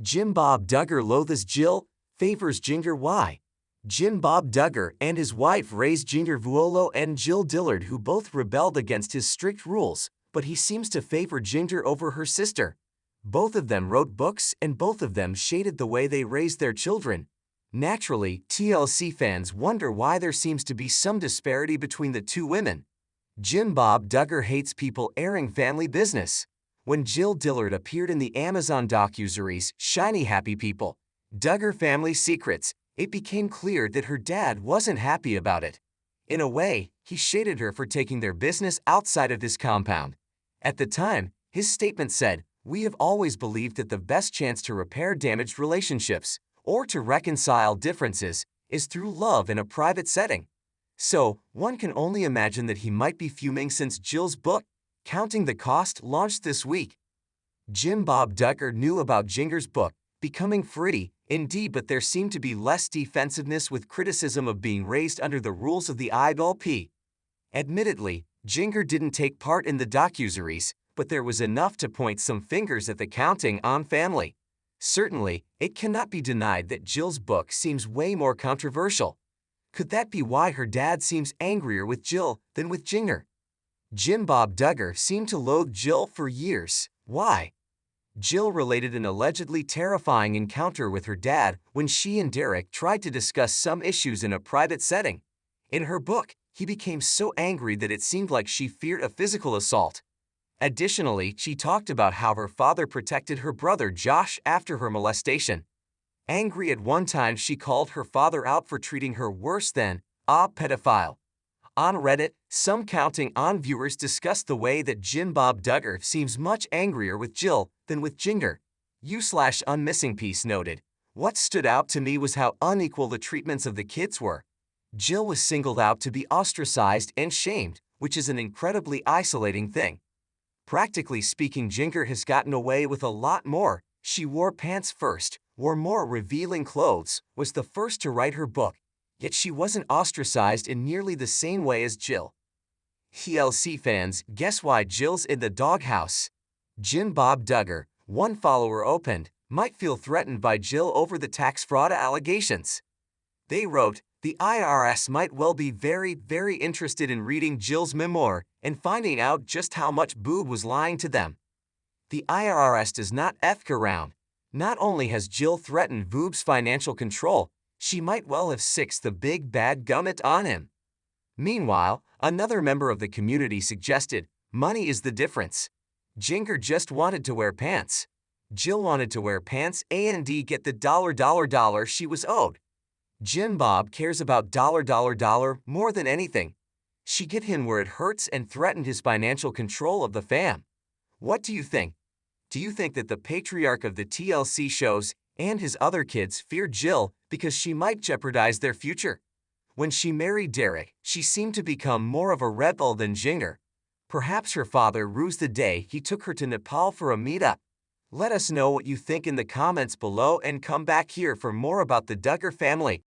Jim Bob Duggar loathes Jill, favors Jinger. Why? Jim Bob Duggar and his wife raised Jinger Vuolo and Jill Dillard, who both rebelled against his strict rules, but he seems to favor Jinger over her sister. Both of them wrote books and both of them shaded the way they raised their children. Naturally, TLC fans wonder why there seems to be some disparity between the two women. Jim Bob Duggar hates people airing family business. When Jill Dillard appeared in the Amazon docuseries Shiny Happy People, Duggar Family Secrets, it became clear that her dad wasn't happy about it. In a way, he shaded her for taking their business outside of his compound. At the time, his statement said, "We have always believed that the best chance to repair damaged relationships, or to reconcile differences, is through love in a private setting." So, one can only imagine that he might be fuming since Jill's book, Counting the Cost, launched this week. Jim Bob Duggar knew about Jinger's book, Becoming Free, indeed, but there seemed to be less defensiveness with criticism of being raised under the rules of the ILP. Admittedly, Jinger didn't take part in the docuseries, but there was enough to point some fingers at the Counting on family. Certainly, it cannot be denied that Jill's book seems way more controversial. Could that be why her dad seems angrier with Jill than with Jinger? Jim Bob Duggar seemed to loathe Jill for years. Why? Jill related an allegedly terrifying encounter with her dad when she and Derek tried to discuss some issues in a private setting. In her book, he became so angry that it seemed like she feared a physical assault. Additionally, she talked about how her father protected her brother Josh after her molestation. Angry at one time, she called her father out for treating her worse than a pedophile. On Reddit, some Counting On viewers discussed the way that Jim Bob Duggar seems much angrier with Jill than with Jinger. U/Unmissingpiece noted, "What stood out to me was how unequal the treatments of the kids were. Jill was singled out to be ostracized and shamed, which is an incredibly isolating thing. Practically speaking, Jinger has gotten away with a lot more. She wore pants first, wore more revealing clothes, was the first to write her book, yet she wasn't ostracized in nearly the same way as Jill." TLC fans, guess why Jill's in the doghouse? Jim Bob Duggar, one follower opened, might feel threatened by Jill over the tax fraud allegations. They wrote, "The IRS might well be very interested in reading Jill's memoir and finding out just how much Boob was lying to them. The IRS does not F around. Not only has Jill threatened Boob's financial control, she might well have sixed the big bad gummit on him." Meanwhile, another member of the community suggested, "Money is the difference. Jinger just wanted to wear pants. Jill wanted to wear pants and get the dollar she was owed. Jim Bob cares about dollar more than anything. She get him where it hurts and threatened his financial control of the fam." What do you think? Do you think that the patriarch of the TLC shows and his other kids fear Jill because she might jeopardize their future? When she married Derek, she seemed to become more of a rebel than Jinger. Perhaps her father rused the day he took her to Nepal for a meetup. Let us know what you think in the comments below and come back here for more about the Duggar family.